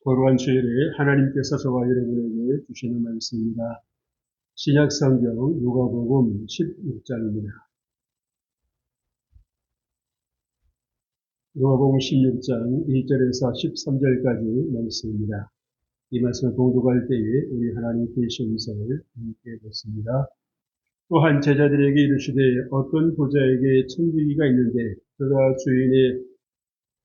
거룩한 주일에 하나님께서 저와 여러분에게 주시는 말씀입니다. 신약성경 누가복음 16장입니다. 누가복음 16장 1절에서 13절까지 말씀입니다. 이 말씀을 봉독할 때에 우리 하나님 계신 음성을 함께 듣습니다. 또한 제자들에게 이르시되 어떤 부자에게 천지기가 있는데 그가 주인의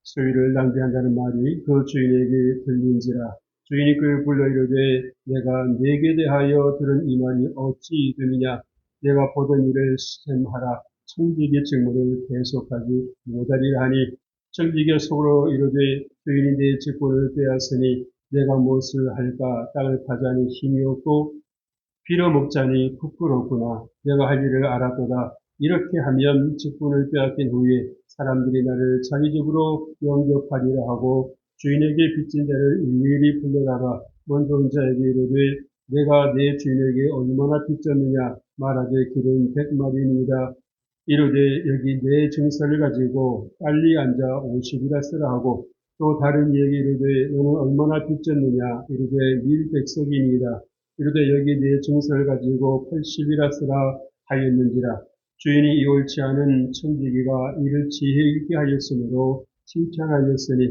소유를 낭비한다는 말이 그 주인에게 들린지라. 주인이 그를 불러 이르되 내가 네게 대하여 들은 이 말이 어찌 되느냐. 내가 보던 일을 셈하라. 청지기 직무를 계속하지 못하리라 하니 청지기가 속으로 이르되 주인이 내 직분을 빼앗으니 내가 무엇을 할까. 땅을 파자니 힘이 없고 빌어먹자니 부끄럽구나. 내가 할 일을 알았도다. 이렇게 하면 직분을 빼앗긴 후에 사람들이 나를 자기 집으로 영접하리라 하고 주인에게 빚진 자를 일일이 불러다가 먼저 온 자에게 이르되 내가 내 주인에게 얼마나 빚졌느냐. 말하되 길은 100마리니이다. 이르되 여기 내 증서를 가지고 빨리 앉아 50이라 쓰라 하고 또 다른 이에게 이르되 너는 얼마나 빚졌느냐. 이르되 밀백석이니이다. 이르되 여기 네 증서를 가지고 80이라 쓰라 하였는지라. 주인이 이 옳지 않은 청지기가 이를 지혜 있게 하였으므로 칭찬하였으니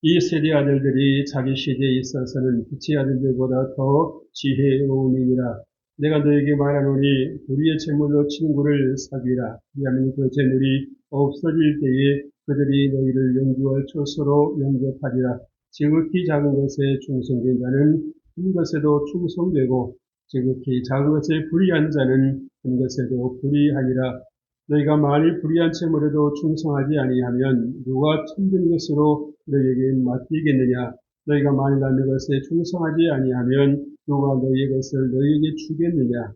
이 세대 아들들이 자기 시대에 있어서는 빛의 아들들보다 더 지혜로움이니라. 내가 너에게 말하노니 우리의 재물로 친구를 사귀라. 왜냐하면 그 재물이 없어질 때에 그들이 너희를 영주할 처소로 영접하리라. 지극히 작은 것에 충성된 자는 큰 것에도 충성되고 지극히 작은 것에 불의한 자는 큰 것에도 불의하니라. 너희가 만일 불의한 채물에도 충성하지 아니하면 누가 천든 것으로 너희에게 맡기겠느냐. 너희가 만일 남의 것에 충성하지 아니하면 누가 너희의 것을 너희에게 주겠느냐.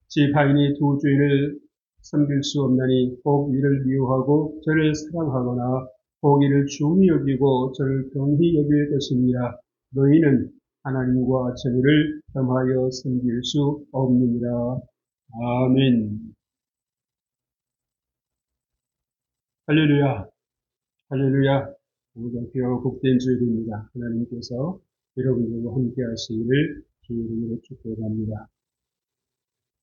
집 하인이 두 주인을 섬길 수 없나니 혹 이를 미워하고 저를 사랑하거나 혹 이를 중히 여기고 저를 경히 여길 것이니라. 너희는 하나님과 재물을 겸하여 섬길 수 없느니라. 아멘. 할렐루야. 할렐루야. 오늘은 귀하고 복된 주일입니다. 하나님께서 여러분들과 함께 하시기를 주의 이름으로 축복합니다.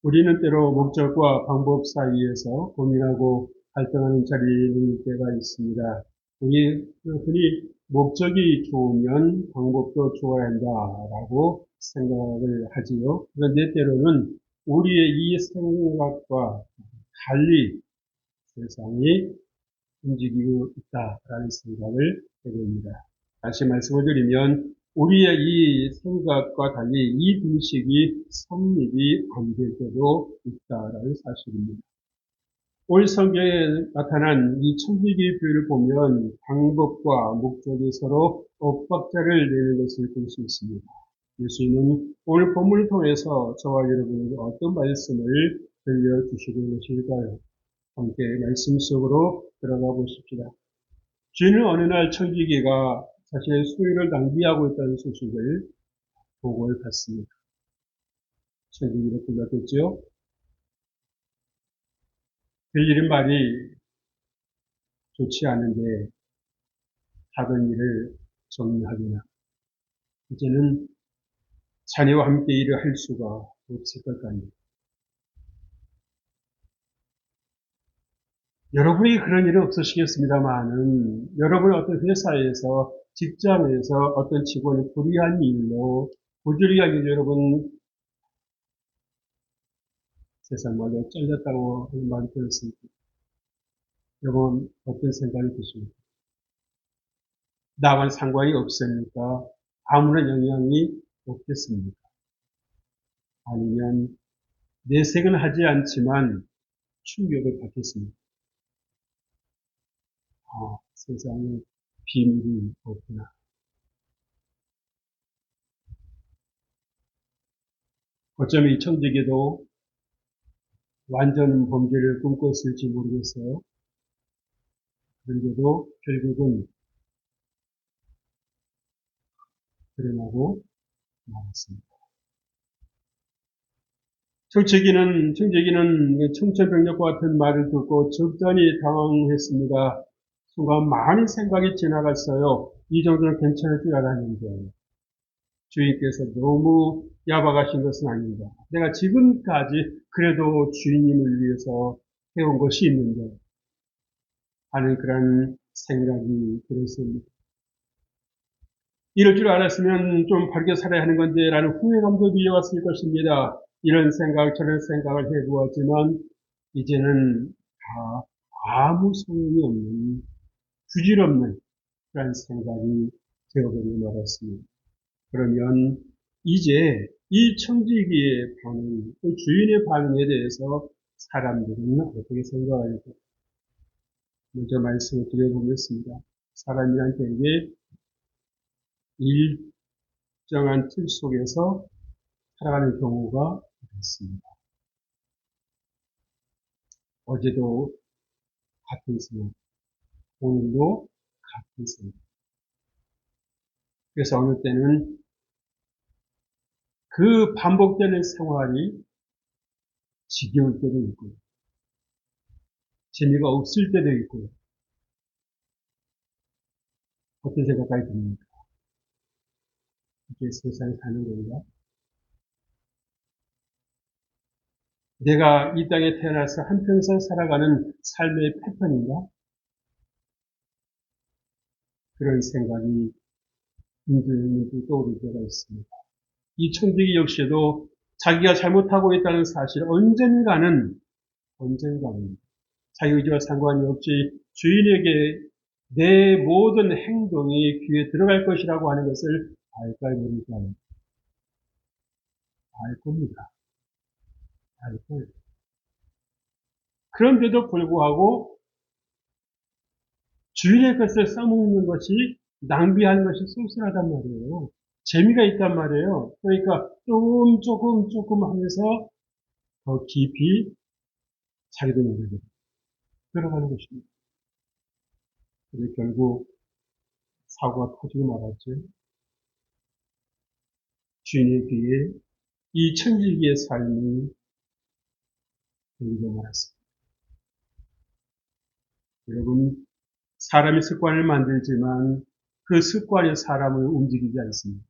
우리는 때로 목적과 방법 사이에서 고민하고 갈등하는 자리에 있는 때가 있습니다. 우리 흔히 목적이 좋으면 방법도 좋아야 한다라고 생각을 하지요. 그런데 때로는 우리의 이 생각과 달리 세상이 움직이고 있다라는 생각을 해봅니다. 다시 말씀을 드리면 우리의 이 생각과 달리 이 분식이 성립이 안 될 때도 있다라는 사실입니다. 오늘 성경에 나타난 이 천지기 비유를 보면 방법과 목적이 서로 엇박자를 내는 것을 볼 수 있습니다. 예수님은 오늘 본문을 통해서 저와 여러분에게 어떤 말씀을 들려주시는 것일까요? 함께 말씀 속으로 들어가 보십시다. 주인은 어느 날 청지기가 자신의 소유를 낭비하고 있다는 소식을 보고를 받습니다. 청지기를 불렀겠죠. 들리는 말이 좋지 않은데 하던 일을 정리하거나 이제는 자네와 함께 일을 할 수가 없을 것 같네요. 여러분이 그런 일은 없으시겠습니다만은 여러분 어떤 회사에서 직장에서 어떤 직원이 불의한 일로 부주의하게 여러분 세상 말로 잘렸다고 하는 말이 들었습니다. 여러분 어떤 생각이 드십니까? 나와는 상관이 없으니까 아무런 영향이 없겠습니까? 아니면 내색은 하지 않지만 충격을 받겠습니까? 세상에 비밀이 없구나. 어쩌면 이 청지기도 완전 범죄를 꿈꿨을지 모르겠어요. 그런데도 결국은 드러나고 말았습니다. 청지기는 청천벽력과 같은 말을 듣고 적잖이 당황했습니다. 순간 많은 생각이 지나갔어요. 이 정도는 괜찮을 줄 알았는데 주인께서 너무 야박하신 것은 아닌가. 내가 지금까지 그래도 주인님을 위해서 해온 것이 있는데 하는 그런 생각이 들었습니다. 이럴 줄 알았으면 좀 바르게 살아야 하는 건데 라는 후회감도 밀려왔을 것입니다. 이런 생각 저런 생각을 해보았지만 이제는 다 아무 소용이 없는 부질없는 그런 생각이 되어버리고 말았습니다. 그러면 이제 이 청지기의 반응, 그 주인의 반응에 대해서 사람들은 어떻게 생각할까? 먼저 말씀을 드려보겠습니다. 사람이란 되게 일정한 틀 속에서 살아가는 경우가 있습니다. 어제도 같은 생각, 오늘도 같은 생각. 그래서 어느 때는 그 반복되는 생활이 지겨울 때도 있고요. 재미가 없을 때도 있고요. 어떤 생각까지 듭니까? 이게 세상에 사는 건가? 내가 이 땅에 태어나서 한평생 살아가는 삶의 패턴인가? 그런 생각이 문득문득 떠오를 때가 있습니다. 이 청지기 역시도 자기가 잘못하고 있다는 사실 언젠가는 자기 의지와 상관이 없이 주인에게 내 모든 행동이 귀에 들어갈 것이라고 하는 것을 알까요, 모를까요? 알 겁니다. 알 거예요. 그런데도 불구하고 주인의 것을 써먹는 것이 낭비하는 것이 쏠쏠하단 말이에요. 재미가 있단 말이에요. 그러니까 조금 하면서 더 깊이 자기도 모르게 들어가는 것입니다. 그래서 결국 사고가 터지고 말았죠. 주인의 귀에 이 천지기의 삶이 들리고 말았습니다. 여러분, 사람이 습관을 만들지만 그 습관이 사람을 움직이지 않습니다.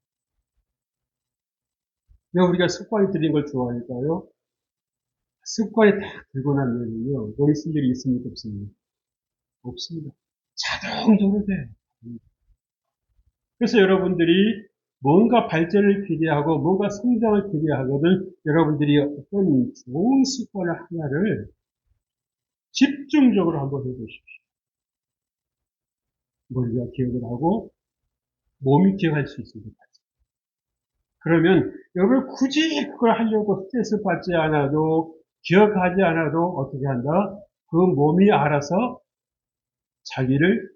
왜 우리가 습관이 들린 걸 좋아할까요? 습관이 딱 들고 나면요, 머리 쓸 일이 있습니까? 없습니까? 없습니다. 자동적으로 돼. 그래서 여러분들이 뭔가 발전을 기대하고 뭔가 성장을 기대하거든 여러분들이 어떤 좋은 습관을 하나를 집중적으로 한번 해보십시오. 머리가 기억을 하고 몸이 기억할 수 있을 것 같아요. 그러면 여러분 굳이 그걸 하려고 스트레스 받지 않아도 기억하지 않아도 어떻게 한다? 그 몸이 알아서 자기를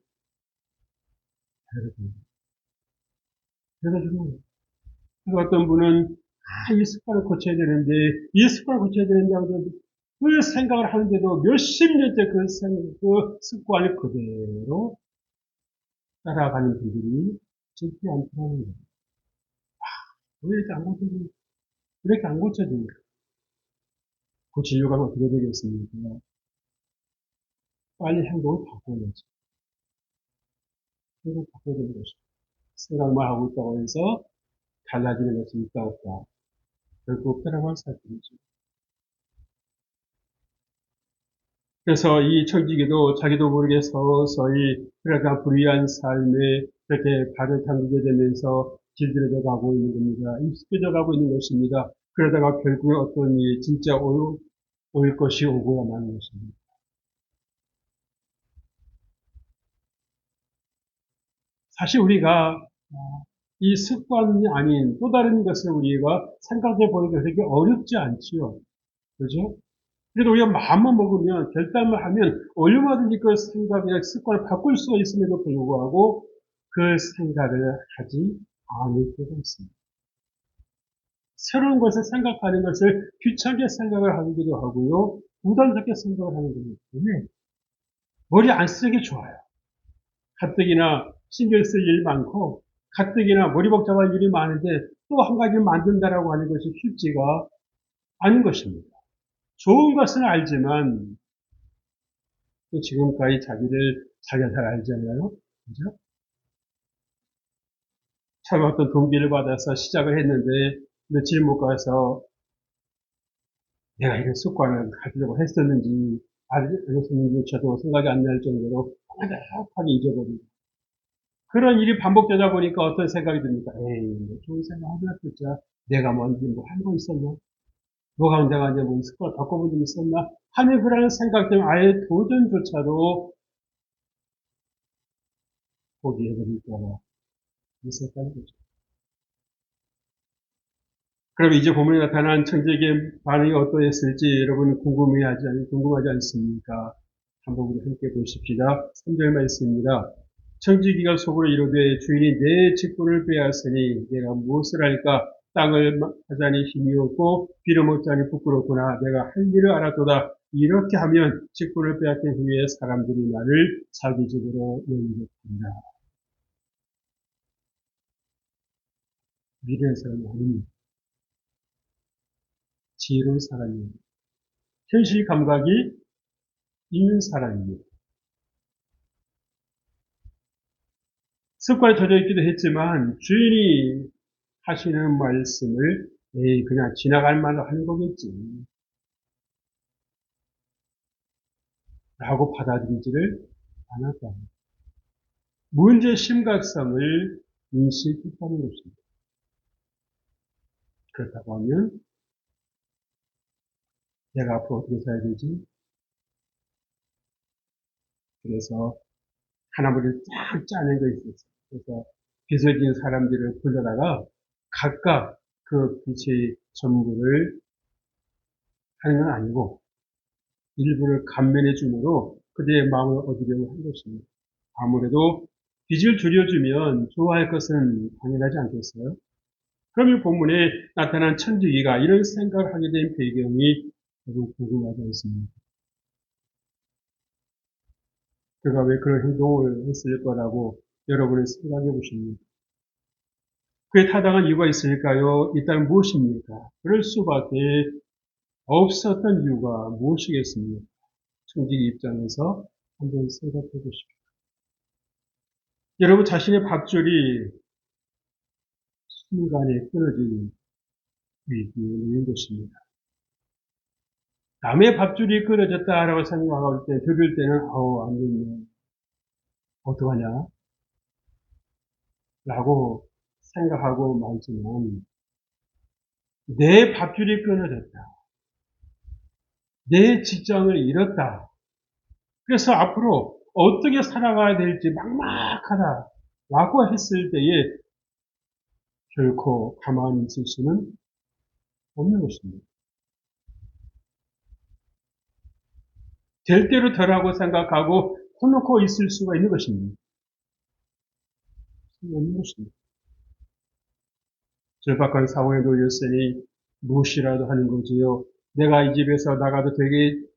데려줍니다. 그래서 어떤 분은 이 습관을 고쳐야 되는데 이 습관을 고쳐야 되는데 하면서 그 생각을 하는데도 몇십 년째 그 습관을 그대로 따라가는 분들이 적지 않더라는 거예요. 왜 이렇게 안 고쳐집니까? 이렇게 안 고쳐집니까? 고치려고 하면 어떻게 되겠습니까? 빨리 행동을 바꿔야지. 행동 바꿔야 되는 것이죠. 생각만 하고 있다고 해서 달라지는 것이 있다 없다. 결국 패러만 살펴보죠. 그래서 이 청지기도 자기도 모르게 서서히 그러다 불의한 삶에 그렇게 발을 담그게 되면서 길들여져 가고 있는 겁니다. 익숙해져 가고 있는 것입니다. 그러다가 결국에 어떤 일이 진짜 올 것이 오고야 마는 것입니다. 사실 우리가 이 습관이 아닌 또 다른 것을 우리가 생각해 보는 게 그렇게 어렵지 않지요. 그죠? 그래도 우리가 마음만 먹으면, 결단을 하면, 얼마든지 그 생각이나 습관을 바꿀 수가 있음에도 불구하고, 그 생각을 하지 않을 때가 있습니다. 새로운 것을 생각하는 것을 귀찮게 생각을 하기도 하고요, 부담스럽게 생각을 하는 거기 때문에, 머리 안 쓰는 게 좋아요. 가뜩이나 신경 쓸 일 많고, 가뜩이나 머리 복잡할 일이 많은데, 또 한 가지 만든다라고 하는 것이 쉽지가 않은 것입니다. 좋은 것은 알지만, 또 지금까지 자기가 잘 알잖아요. 그죠? 처음 어떤 동기를 받아서 시작을 했는데 며칠 못 가서 내가 이런 습관을 가지려고 했었는지 안 했었는지 저도 생각이 안 날 정도로 까닥하게 잊어버리고 그런 일이 반복되다 보니까 어떤 생각이 듭니까? 에이, 뭐 좋은 생각 하나 듣자. 내가 뭔지 뭐 한 거 있었나? 뭐가 내가 이제 뭐 습관을 바꿔본 적이 있었나? 하는 그런 생각 때문에 아예 도전조차도 포기해버릴 때가 있었다는 거죠. 그럼 이제 본문에 나타난 청지기의 반응이 어떠했을지 여러분 궁금하지 않습니까? 한번 우리 함께 보십시다. 3절 말씀입니다. 청지기가 속으로 이르되 주인이 내 직분을 빼앗으니 내가 무엇을 할까? 땅을 하자니 힘이 없고 빌어먹자니 부끄럽구나. 내가 할 일을 알았도다. 이렇게 하면 직분을 빼앗긴 후에 사람들이 나를 자기 집으로 영접한다. 미련한 사람이 아닙니다. 지혜로운 사람입니다. 현실 감각이 있는 사람입니다. 습관에 젖어 있기도 했지만 주인이 하시는 말씀을 에이 그냥 지나갈 말로 하는 거겠지 라고 받아들이지를 않았다. 문제의 심각성을 인식했다는 것입니다. 그렇다고 하면 내가 앞으로 어떻게 살아야 되지? 그래서 하나무를 쫙 짜낸 거 있었어요. 그래서 빚을 지은 사람들을 불러다가 각각 그 빚의 전부를 하는 건 아니고 일부를 감면해 주므로 그들의 마음을 얻으려고 한 것입니다. 아무래도 빚을 줄여주면 좋아할 것은 당연하지 않겠어요? 그럼 이 본문에 나타난 천지기가 이런 생각을 하게 된 배경이 저도 궁금하지 않습니다. 그가 왜 그런 행동을 했을 거라고 여러분은 생각해 보십니까? 그에 타당한 이유가 있을까요? 일단 무엇입니까? 그럴 수밖에 없었던 이유가 무엇이겠습니까? 천지기 입장에서 한번 생각해 보십시오. 여러분 자신의 밥줄이 순간에 끊어진 위기에 놓인 것입니다. 남의 밥줄이 끊어졌다라고 생각할 때, 들을 때는, 안 됐네. 어떡하냐? 라고 생각하고 말지만, 내 밥줄이 끊어졌다. 내 직장을 잃었다. 그래서 앞으로 어떻게 살아가야 될지 막막하다. 라고 했을 때에 결코 가만히 있을 수는 없는 것입니다. 될 대로 되라고 생각하고 터놓고 있을 수가 있는 것입니다. 없는 것입니다. 절박한 상황에 놓였으니 무엇이라도 하는 거지요. 내가 이 집에서 나가도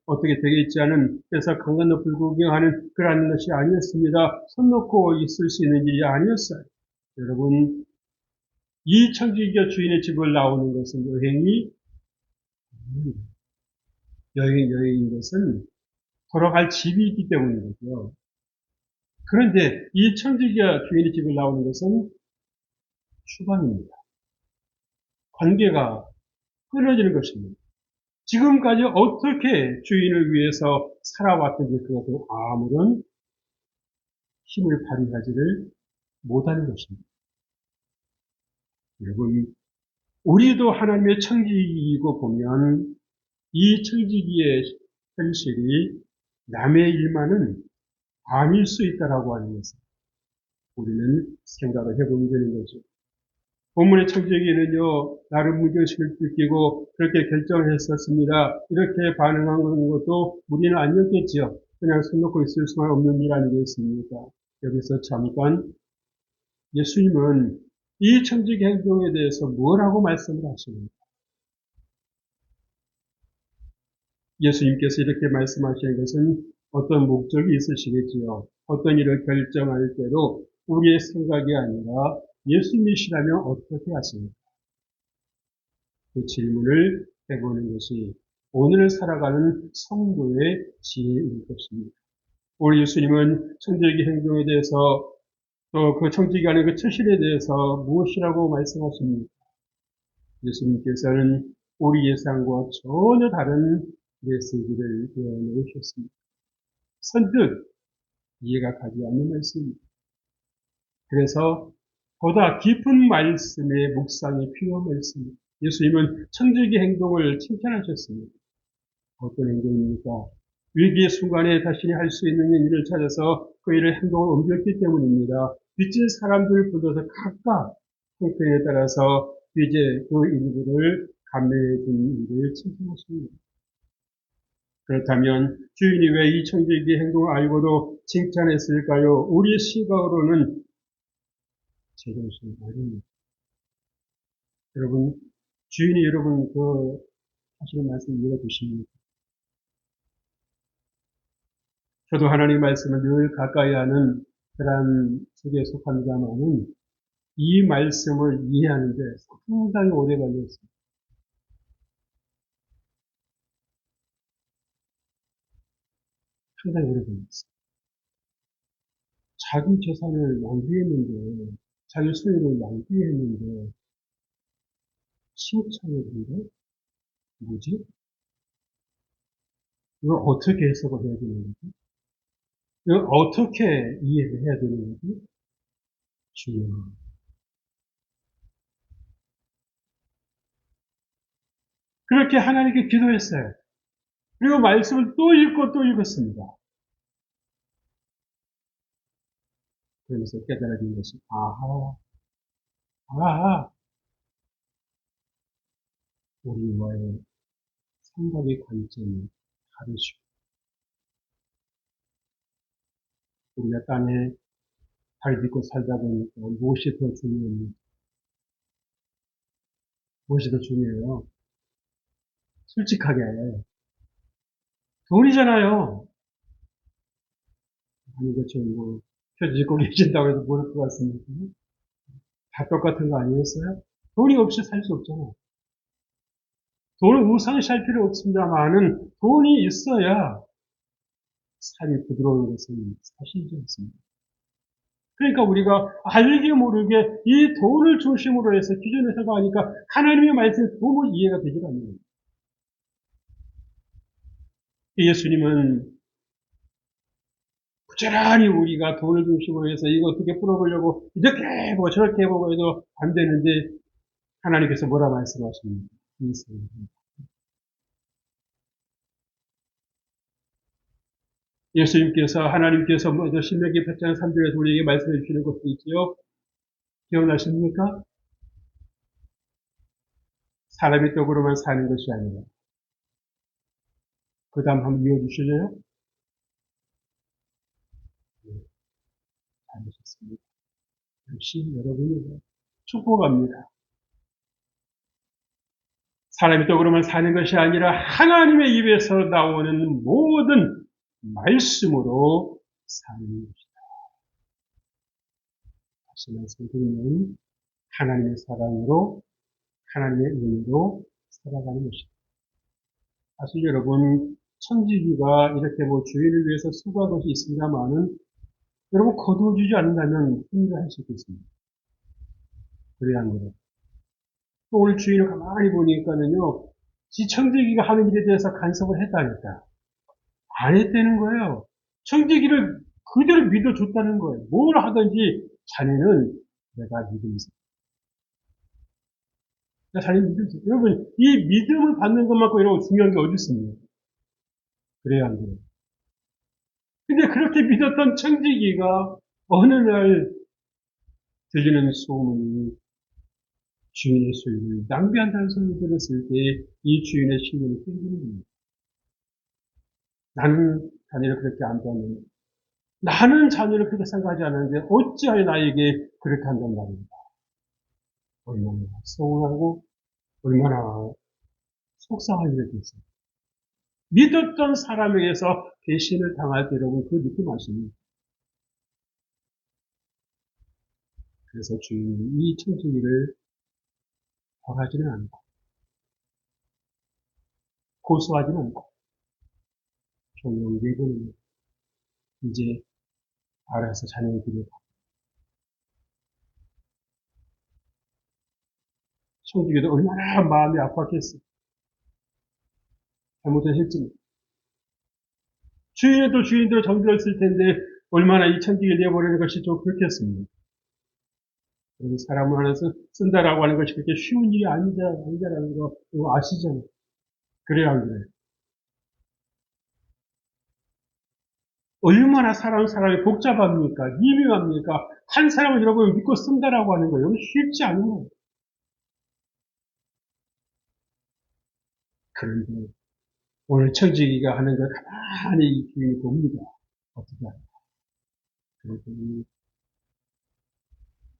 어떻게 되겠지 않은, 그래서 강 건너 불구경하는 그런 것이 아니었습니다. 손 놓고 있을 수 있는 일이 아니었어요. 여러분, 이 청지기가 주인의 집을 나오는 것은 여행이 아닙니다. 여행인 것은 돌아갈 집이 있기 때문인 거죠. 그런데 이 청지기가 주인의 집을 나오는 것은 추방입니다. 관계가 끊어지는 것입니다. 지금까지 어떻게 주인을 위해서 살아왔든지 그것은 아무런 힘을 발휘하지를 못하는 것입니다. 여러분, 우리도 하나님의 청지기이고 보면 이 청지기의 현실이 남의 일만은 아닐 수 있다라고 하는 것을 우리는 생각을 해보면 되는 거죠. 본문의 청지기는요, 나름 문제의식을 느끼고 그렇게 결정했었습니다. 이렇게 반응한 것도 무리는 아니었겠지요. 그냥 손 놓고 있을 수만 없는 일 아니겠습니까? 여기서 잠깐 예수님은 이 청지기 행동에 대해서 뭐라고 말씀을 하십니까? 예수님께서 이렇게 말씀하시는 것은 어떤 목적이 있으시겠지요. 어떤 일을 결정할 때도 우리의 생각이 아니라 예수님이시라면 어떻게 하십니까? 그 질문을 해보는 것이 오늘 살아가는 성도의 지혜일 것입니다. 우리 예수님은 청지기 행동에 대해서 또 그 청지기 안의 그 처신에 대해서 무엇이라고 말씀하십니까? 예수님께서는 우리 예상과 전혀 다른 메시지를 내놓으셨습니다. 선뜻 이해가 가지 않는 말씀입니다. 그래서 보다 깊은 말씀의 묵상이 필요한 말씀입니다. 예수님은 청지기 행동을 칭찬하셨습니다. 어떤 행동입니까? 위기의 순간에 자신이 할 수 있는 일을 찾아서 그 일을 행동을 옮겼기 때문입니다. 빚진 사람들을 불러서 각각 형편에 따라서 이제 그 일들을 감내해 준 일을 칭찬하십니다. 그렇다면 주인이 왜 이 청지기의 행동을 알고도 칭찬했을까요? 우리의 시각으로는 제정신이 아닙니다. 여러분, 주인이 여러분 그 하시는 말씀 이해가 되십니까? 저도 하나님 말씀을 늘 가까이 하는 그러한 속에 속합니다만은 이 말씀을 이해하는데 상당히 오래 걸렸습니다. 상당히 오래 걸렸어요. 자기 재산을 낭비했는데, 자기 소유를 낭비했는데, 칭찬을 했는데, 뭐지? 이걸 어떻게 해석을 해야 되는 거지? 이걸 어떻게 이해를 해야 되는 거지? 중요합니다. 그렇게 하나님께 기도했어요. 그리고 말씀을 또 읽고 또 읽었습니다. 그러면서 깨달아진 것이, 아하, 우리와의 생각의 관점이 다르시고, 우리가 땅에 발 딛고 살다 보니까 무엇이 더 중요합니까? 무엇이 더 중요해요? 솔직하게, 돈이잖아요. 아니, 그렇죠. 뭐, 표 짚고 계신다고 해서 모를 것 같습니다. 다 똑같은 거 아니었어요? 돈이 없이 살 수 없잖아요. 돈을 우상시할 필요 없습니다만은 돈이 있어야 삶이 부드러운 것은 사실이지 않습니다. 그러니까 우리가 알게 모르게 이 돈을 중심으로 해서 기존에 생각하니까 하나님의 말씀이 도무지 이해가 되질 않는 거예요. 예수님은 부지런히 우리가 돈을 중심으로 해서 이거 어떻게 풀어보려고 이렇게 해보고 저렇게 해보고 해도 안 되는데 하나님께서 뭐라 말씀하십니까? 예수님께서 하나님께서 먼저 신명기 8장 3절에서 우리에게 말씀해 주시는 것도 있지요. 기억나십니까? 사람의 떡으로만 사는 것이 아니라 그 다음 한번 이어주실래요? 네, 잘하셨습니다. 역시 여러분이 축복합니다. 사람의 떡으로만 사는 것이 아니라 하나님의 입에서 나오는 모든 말씀으로 사는 것이다. 다시 말씀드리면 하나님의 사랑으로 하나님의 은혜로 살아가는 것이다. 사실 여러분 천지기가 이렇게 뭐 주인을 위해서 수고한 것이 있습니다만은 여러분 거두어주지 않는다면 힘들어할 수 있겠습니다. 그래야 한 거예요. 또 오늘 주인을 가만히 보니까는요, 지 청지기가 하는 일에 대해서 간섭을 했다니까. 안 했다는 거예요. 청지기를 그대로 믿어줬다는 거예요. 뭘 하든지 자네는 내가 믿음이 자네 믿음이 여러분, 이 믿음을 받는 것만큼 이런 중요한 게 어디 있습니까? 그래야 안 돼요. 근데 그렇게 믿었던 청지기가 어느 날 들리는 소문이 주인의 소유를 낭비한다는 소리를 들었을 때 이 주인의 신념이 깨지는 겁니다. 나는 자네를 그렇게 안 봤는데 나는 자녀를 그렇게 생각하지 않았는데 어찌하여 나에게 그렇게 한단 말입니다. 얼마나 서운하고 얼마나 속상한 일이 됐어요. 믿었던 사람에게서 배신을 당할 때 여러분 그 느낌 아십니까? 그래서 주인이 이 청지기를 벌하지는 않고 고소하지는 않고 종종 내보내는 이제 알아서 자네의 길을 가. 청지기도 얼마나 마음이 아팠겠어. 잘못을 했지만. 주인도 주인대로 정들었을 텐데 얼마나 이 천지기를 내버리는 것이 좀 그렇겠습니다. 사람을 하나 쓴다라고 하는 것이 그렇게 쉬운 일이 아니다라는 거 아시잖아요. 그래야 안 그래요? 얼마나 사람이 복잡합니까? 미묘합니까? 한 사람을 여러분 믿고 쓴다라고 하는 거예요. 쉽지 않은 거예요. 그런데 오늘 청지기가 하는 걸 가만히 이 주인이 봅니다. 어떻게 할까? 그랬더니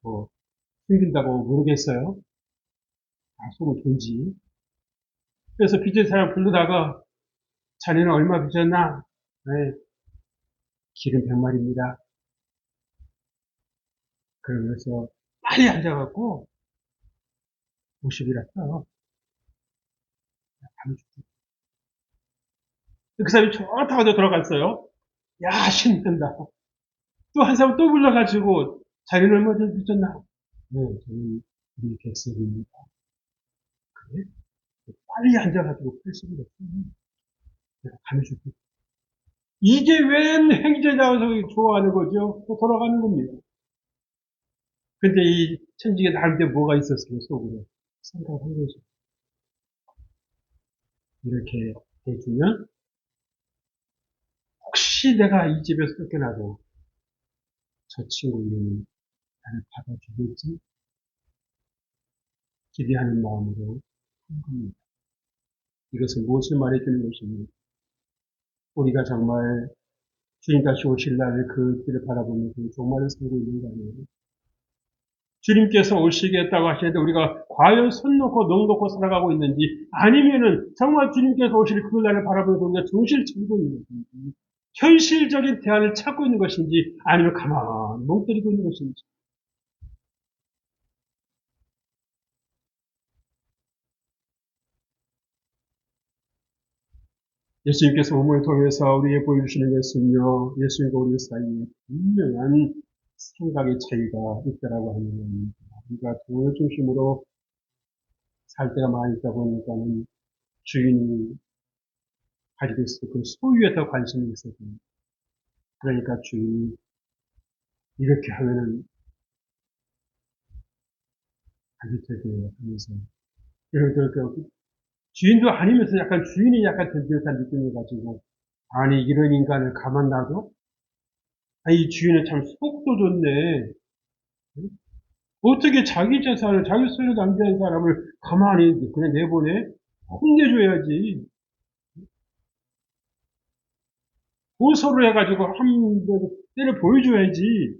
뭐 숨긴다고 모르겠어요. 속을 돌지. 그래서 빚진 사람 불러다가 자네는 얼마 빚었나? 네, 길은 100마리입니다. 그러면서 빨리 앉아갖고 50이라 써. 그 사람이 좋다고 들어갔어요. 야, 신난다. 또 한 사람 또 불러가지고 자기는 얼마 전에 빚었나? 네, 저는 우리 객석입니다. 그래? 빨리 앉아가지고 80을 했어요. 내가 감이 줄게. 이게 웬 행제자에서 좋아하는 거죠? 또 돌아가는 겁니다. 근데 이 천지에 나름대로 뭐가 있었어요, 속으로. 생각한 거죠. 이렇게 해주면, 혹시 내가 이 집에서 쫓겨나도 저 친구 이름은 나를 받아주겠지? 기대하는 마음으로 한 겁니다. 이것은 무엇을 말해주는 것입니까? 우리가 정말 주님 다시 오실 날 그 길을 바라보면서 정말로 살고 있는 거 아니에요? 주님께서 오시겠다고 하시는데 우리가 과연 손 놓고 넋 놓고 살아가고 있는지, 아니면은 정말 주님께서 오실 그 날을 바라보면서 우리가 정신을 차리고 있는 것인지, 현실적인 대안을 찾고 있는 것인지, 아니면 가만히 멍 때리고 있는 것인지. 예수님께서 몸을 통해서 우리에게 보여주시는 것은요, 예수님과 우리 사이에 분명한 생각의 차이가 있다라고 하는 겁니다. 우리가 돈을 중심으로 살 때가 많이 있다 보니까는 주인이 가지고 있을 그 소유에 더 관심이 있었거든요. 그러니까 주인이 이렇게 하면은 가르쳐줘요 하면서, 여러분들 주인도 아니면서 약간 주인이 약간 된 듯한 느낌을 가지고, 아니 이런 인간을 가만 놔둬? 아니 이 주인은 참 속도 좋네. 어떻게 자기 재산을 자기 소유 낭비한 사람을 가만히 그냥 내보내? 혼내줘야지. 고소를 해가지고 한 때를 보여줘야지.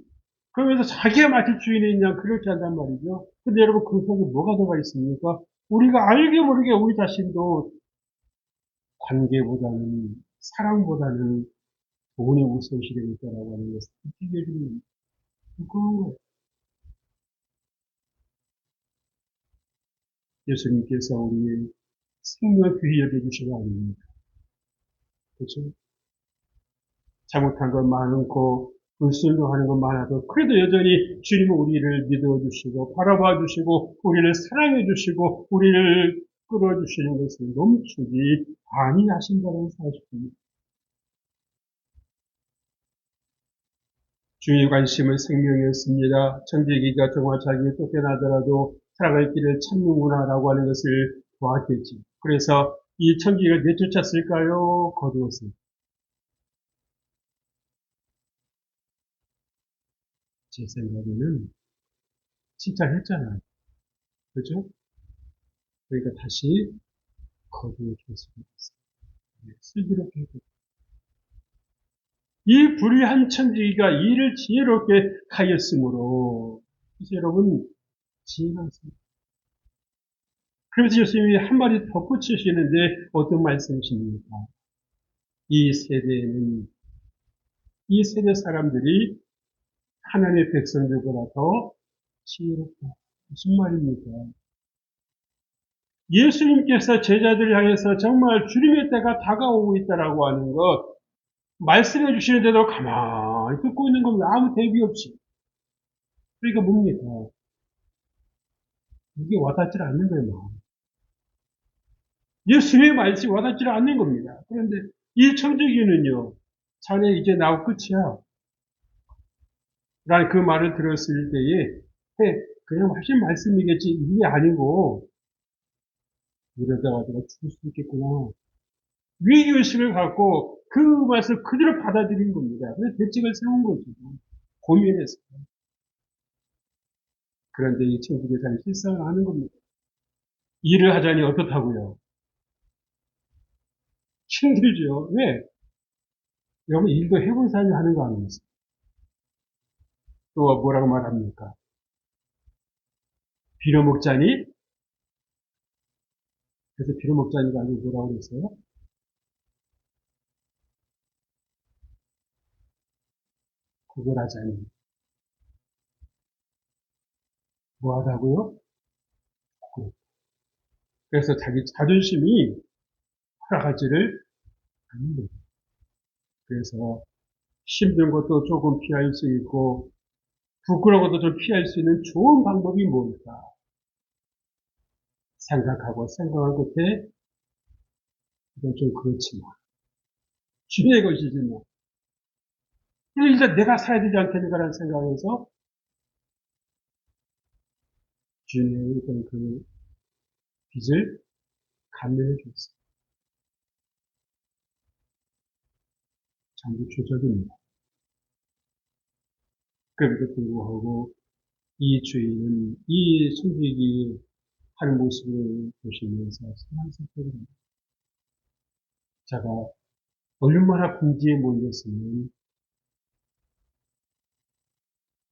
그러면서 자기가 마치 주인이 그냥 그렇게 한단 말이죠. 근데 여러분 그 속에 뭐가 들어가 있습니까? 우리가 알게 모르게 우리 자신도 관계보다는 사랑보다는 돈이 우선시 되고 있다라고 하는 것을 느끼게 해주는 그런 예수님께서 우리의 생명을 귀히 여겨주신 거 아닙니까? 그렇죠? 잘못한 것 많고 불순종하는 것 많아도 그래도 여전히 주님은 우리를 믿어주시고 바라봐 주시고 우리를 사랑해 주시고 우리를 끌어주시는 것을 멈추지 아니하신다는 사실입니다. 주님의 관심은 생명이었습니다. 청지기가 정말 자기가 쫓겨나더라도 살아갈 길을 찾는구나라고 하는 것을 보았겠지. 그래서 이 청지기를 내쫓았을까요? 거두었습니다. 제 생각에는 칭찬했잖아요. 그죠? 그러니까 다시 거두어줬습니다. 슬기롭게 해도. 이 불의한 천지기가 이를 지혜롭게 하였으므로, 그래서 여러분, 지혜가 있습니다. 그러면서 예수님이 한마디 덧붙이시는데 어떤 말씀이십니까? 이 세대는, 이 세대 사람들이 하나님의 백성들보다 더 지혜롭다. 무슨 말입니까? 예수님께서 제자들을 향해서 정말 주님의 때가 다가오고 있다라고 하는 것, 말씀해 주시는데도 가만히 듣고 있는 겁니다. 아무 대비 없이. 그러니까 뭡니까? 이게 와닿지 않는 거예요. 예수님의 말씀이 와닿지 않는 겁니다. 그런데 이 청지기는요, 자네 이제 나하고 끝이야. 라는 그 말을 들었을 때에, 그냥 하신 말씀이겠지. 이게 아니고, 이러다가 내가 죽을 수 있겠구나. 위기의식을 갖고 그 말씀을 그대로 받아들인 겁니다. 그래서 대책을 세운 거죠. 고민해서. 그런데 이 청지기사는 실상을 하는 겁니다. 일을 하자니 어떻다고요? 힘들죠. 왜? 여러분 일도 해본 사람이 하는 거 아니겠어요? 또 뭐라고 말합니까? 빌어먹자니? 그래서 빌어먹자니가 아니고 뭐라고 그랬어요? 그걸 하자니. 뭐 하다고요? 그래서 자기 자존심이 허락하지를 않는 거예요. 그래서 힘든 것도 조금 피할 수 있고 부끄러운 것도 좀 피할 수 있는 좋은 방법이 뭘까 생각한 끝에 이건 좀 그렇지만 주의 것이지만 일단 내가 살아야 되지 않겠는가라는 생각에서 주님의 어떤 그 빚을 감내해 줬어요. 전부 조적입니다. 그럼에도 불구하고 이 주인은 이 손직이 하는 모습을 보시면서 소망스럽습니다. 자가 얼마나 궁지에 몰렸으면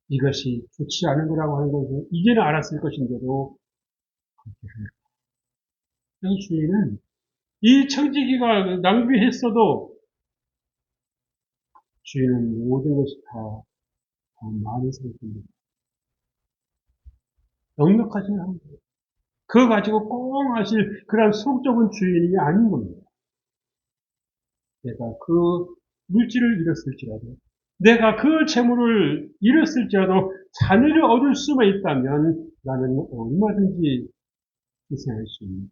이것이 좋지 않은 거라고 하는 것을 이제는 알았을 것인데도 그렇게 해요. 이 주인은 이 청지기가 낭비했어도 주인은 모든 것이 다 더 많이 생깁니다. 넉넉하지 않은 거예요. 그거 가지고 꽁 하실 그런 속좁은 주인이 아닌 겁니다. 내가 그 물질을 잃었을지라도, 내가 그 재물을 잃었을지라도 자녀를 얻을 수만 있다면 나는 얼마든지 희생할 수 있는.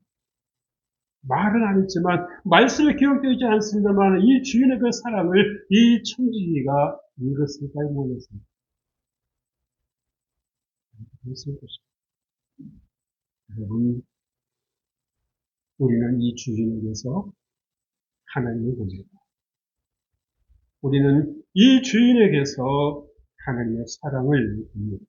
말은 안 했지만 말씀에 기록되어 있지 않습니다만 이 주인의 그 사랑을 이 청지기가 읽었을까요? 모르겠습니다. 그랬을 것입니다. 여러분, 우리는 이 주인에게서 하나님을 봅니다. 우리는 이 주인에게서 하나님의 사랑을 봅니다.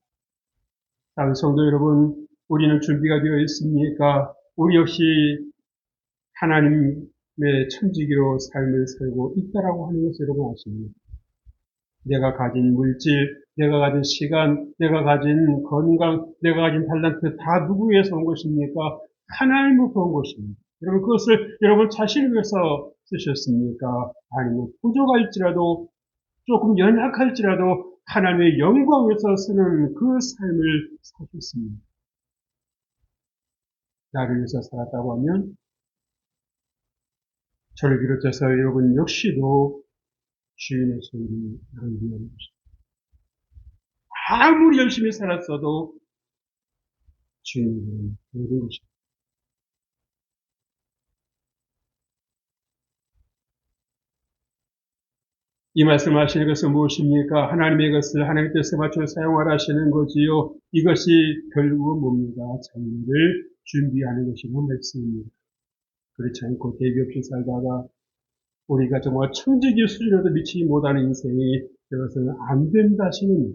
다른 성도 여러분, 우리는 준비가 되어 있습니까? 우리 역시 하나님의 천지기로 삶을 살고 있다라고 하는 것을 여러분 아십니까? 내가 가진 물질, 내가 가진 시간, 내가 가진 건강, 내가 가진 탤런트 다 누구에서 온 것입니까? 하나님으로부터 온 것입니다. 여러분 그것을 여러분 자신을 위해서 쓰셨습니까? 아니면 부족할지라도 조금 연약할지라도 하나님의 영광을 위해서 쓰는 그 삶을 사셨습니다. 나를 위해서 살았다고 하면 저를 비롯해서 여러분 역시도 주인의 손이 나를 위한 것입니다. 아무리 열심히 살았어도 주인은 모든 것입니다. 이 말씀하시는 것은 무엇입니까? 하나님의 것을 하나님의 뜻에 맞춰 사용하라시는 거지요. 이것이 결국은 뭡니까? 장래를 준비하는 것이라는 말씀입니다. 그렇지 않고 대비 없이 살다가 우리가 정말 천지기 수준에도 미치지 못하는 인생이 되어서는 안 된다시는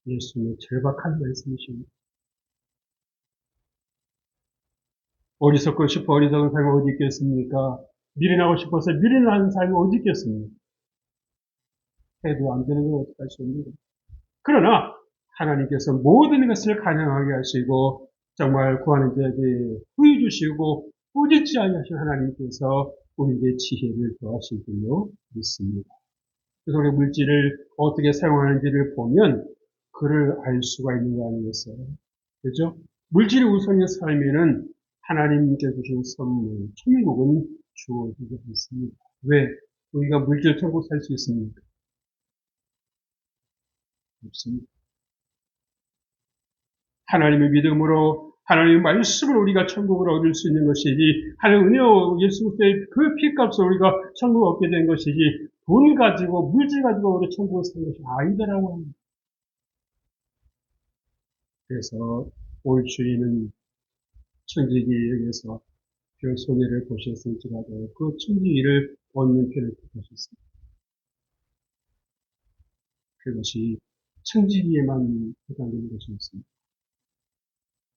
예수님의 절박한 말씀이십니다. 어리석고 싶어 어리석은 삶이 어디 있겠습니까? 미련하고 싶어서 미련한 삶이 어디 있겠습니까? 해도 안 되는 건 어떡할 수 없는 거예요. 그러나 하나님께서 모든 것을 가능하게 하시고 정말 구하는 자에게 후히 주시고 꾸짖지 아니하신 하나님께서 우리에게 지혜를 더하실 줄로 믿습니다. 그래서 우리 물질을 어떻게 사용하는지를 보면 그를 알 수가 있는 거 아니겠어요? 그죠? 물질이 우선인 삶에는 하나님께 주신 선물, 천국은 주어지지 않습니다. 왜? 우리가 물질 천국 살 수 있습니까? 없습니다. 하나님의 믿음으로 하나님의 말씀을 우리가 천국을 얻을 수 있는 것이지, 하나님의 은혜로 예수 그리스도의 그 피값을 우리가 천국을 얻게 된 것이지, 돈 가지고 물질 가지고 우리 천국을 사는 것이 아니다라고 합니다. 그래서 올 주인은 청지기에게서 별 손해를 보셨을지라도 그 청지기를 얻는 편을 택하셨습니다. 그것이 청지기에만 해당되는 것이 없습니다.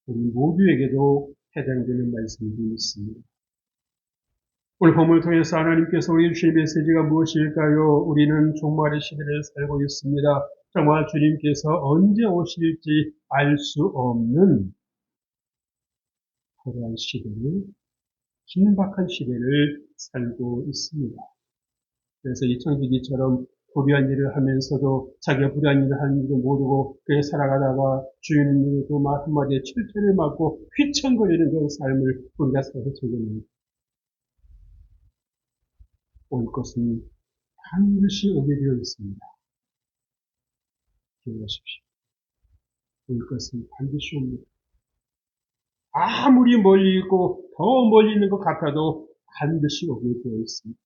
우리 모두에게도 해당되는 말씀이 있습니다. 오늘 본문을 통해서 하나님께서 우리 주신 메시지가 무엇일까요? 우리는 종말의 시대를 살고 있습니다. 정말 주님께서 언제 오실지 알 수 없는 그러한 시대를, 긴박한 시대를 살고 있습니다. 그래서 이 청지기처럼 불의한 일을 하면서도 자기가 불의한 일을 하는 줄도 모르고 그에 살아가다가 주인은 그 말 한마디에 철퇴를 맞고 휘청거리는 그런 삶을 우리가 살아서 적용합니다. 올 것은 반드시 오게 되어 있습니다. 기억하십시오. 올 것은 반드시 옵니다. 아무리 멀리 있고 더 멀리 있는 것 같아도 반드시 오게 되어 있습니다.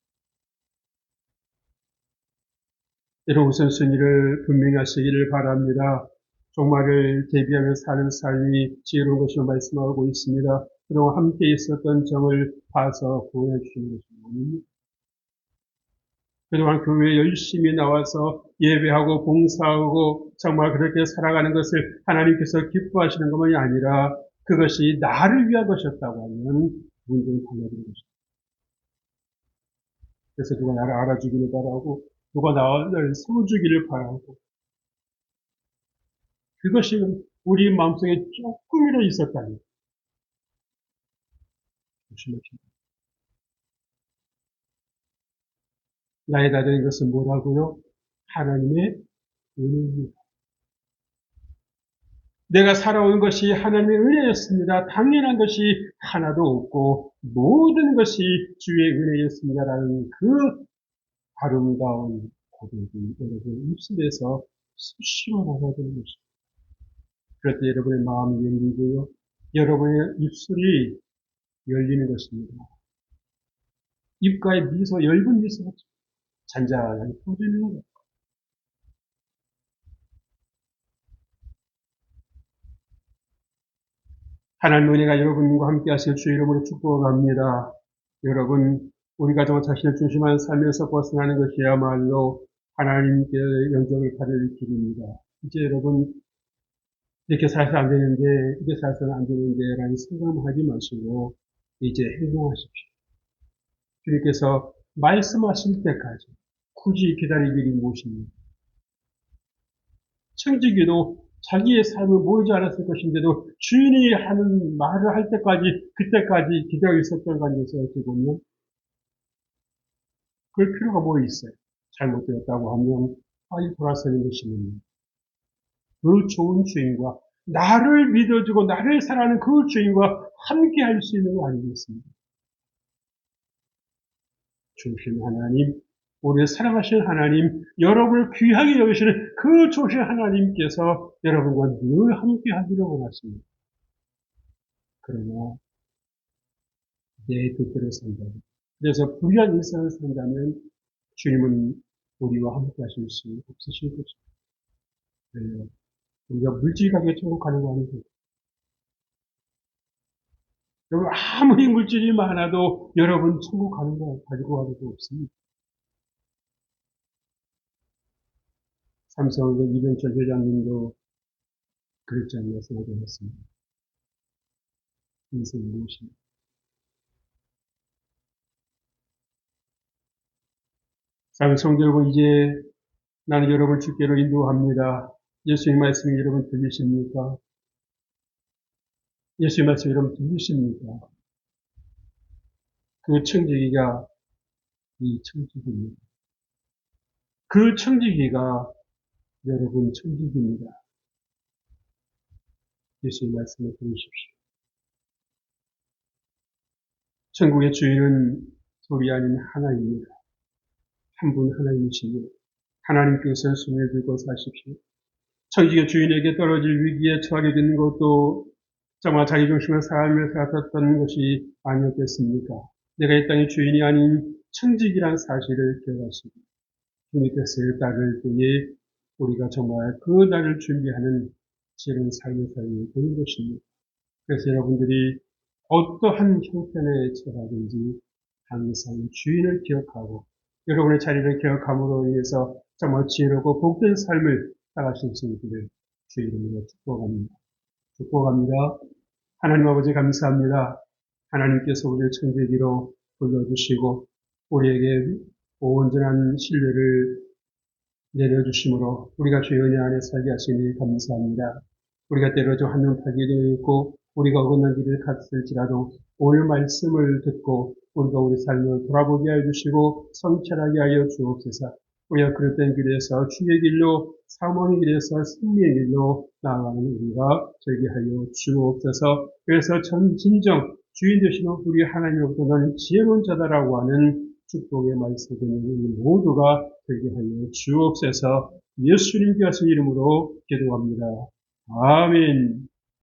여러분 우선순위를 분명히 하시기를 바랍니다. 종말을 대비하며 사는 삶이 지혜로운 것으로 말씀하고 있습니다. 그동안 함께 있었던 정을 봐서 구원해 주시는 것이 아닙니다. 그동안 교회에 열심히 나와서 예배하고 봉사하고 정말 그렇게 살아가는 것을 하나님께서 기뻐하시는 것만이 아니라 그것이 나를 위한 것이었다고 하면 문제는 달라지는 것입니다. 그래서 누가 나를 알아주기를 바라고 누가 나를 세워주기를 바라고 그것이 우리 마음속에 조금이라도 있었다면 조심하십시오. 나의 다된 것은 뭐라고요? 하나님의 은혜입니다. 내가 살아온 것이 하나님의 은혜였습니다. 당연한 것이 하나도 없고 모든 것이 주의 은혜였습니다라는 그 아름다운 고백이 여러분 입술에서 수시로 나가야 되는 것입니다. 그럴 때 여러분의 마음이 열리고요. 여러분의 입술이 열리는 것입니다. 입가에 미소, 엷은 미소가 잔잔하게 퍼지는 거예요. 하나님의 은혜가 여러분과 함께 하실 주의 이름으로 축복합니다. 여러분, 우리가 정말 자신을 중심한 삶에서 벗어나는 것이야말로 하나님께 영적을 받을 길입니다. 이제 여러분, 이렇게 살아서 안 되는데, 이렇게 살아서는 안 되는데, 라는 생각을 하지 마시고, 이제 행동하십시오. 주님께서 말씀하실 때까지 굳이 기다릴 일이 무엇입니까? 청지기도 자기의 삶을 모르지 않았을 것인데도 주인이 하는 말을 할 때까지, 그때까지 기다리고 있었던 관계에서 어떻게 보면 그럴 필요가 뭐 있어요? 잘못되었다고 하면 빨리 돌아서는 것이면 그 좋은 주인과 나를 믿어주고 나를 사랑하는 그 주인과 함께 할 수 있는 거 아니겠습니까? 주신 하나님, 우리를 사랑하시는 하나님, 여러분을 귀하게 여기시는 그 좋으신 하나님께서 여러분과 늘 함께 하기를 원하십니다. 그러나 내 뜻대로 산다면, 그래서 불의한 일상을 산다면 주님은 우리와 함께 하실 수 없으실 것입니다. 그래요. 우리가 물질가게 천국하는 거 아니고 여러분 아무리 물질이 많아도 여러분 천국 가는 거 가지고 가는 거 없습니다. 삼성의 이병철 회장님도 그랬지 않나 생각했습니다. 인생이 무엇입니까? 사랑하는 성도 여러분, 이제 나는 여러분 주께로 인도합니다. 예수의 말씀이 여러분 들리십니까? 예수의 말씀이 여러분 들리십니까? 그 청지기가 이 청지기입니다. 그 청지기가 여러분 청지기입니다. 예수의 말씀을 들으십시오. 천국의 주인은 소리 아닌 하나입니다. 한 분 하나님이십니다. 하나님께서 손을 들고 사십시오. 청지기 주인에게 떨어질 위기에 처하게 되는 것도 정말 자기중심을 삶을 살았던 것이 아니었겠습니까? 내가 이 땅의 주인이 아닌 청직이란 사실을 기억하시고 주님께서 따를 때에 우리가 정말 그 날을 준비하는 지혜로운 삶을 살게 되는 것입니다. 그래서 여러분들이 어떠한 형편에 처하든지 항상 주인을 기억하고 여러분의 자리를 기억함으로 인해서 정말 지혜롭고 복된 삶을 살아가실 수 있기를 주의 이름으로 축복합니다. 축복합니다. 하나님 아버지 감사합니다. 하나님께서 우리를 청지기로 불러주시고 우리에게 온전한 신뢰를 내려주심으로 우리가 주의 은혜 안에 살게 하시니 감사합니다. 우리가 때로 좀 한눈파기도 있고 우리가 어긋난 길을 갔을지라도 오늘 말씀을 듣고 우리가 우리 삶을 돌아보게 하여 주시고 성찰하게 하여 주옵소서. 우리가 그릇된 길에서 주의 길로 사모의 길에서 승리의 길로 나아가는 우리가 되게 하여 주옵소서. 그래서 진정 주인 되시는 우리 하나님으로부터 너는 지혜로운 자다라고 하는 축복의 말씀을 우리 모두가 되게 하여 주옵소서. 예수님께 하신 이름으로 기도합니다. 아멘.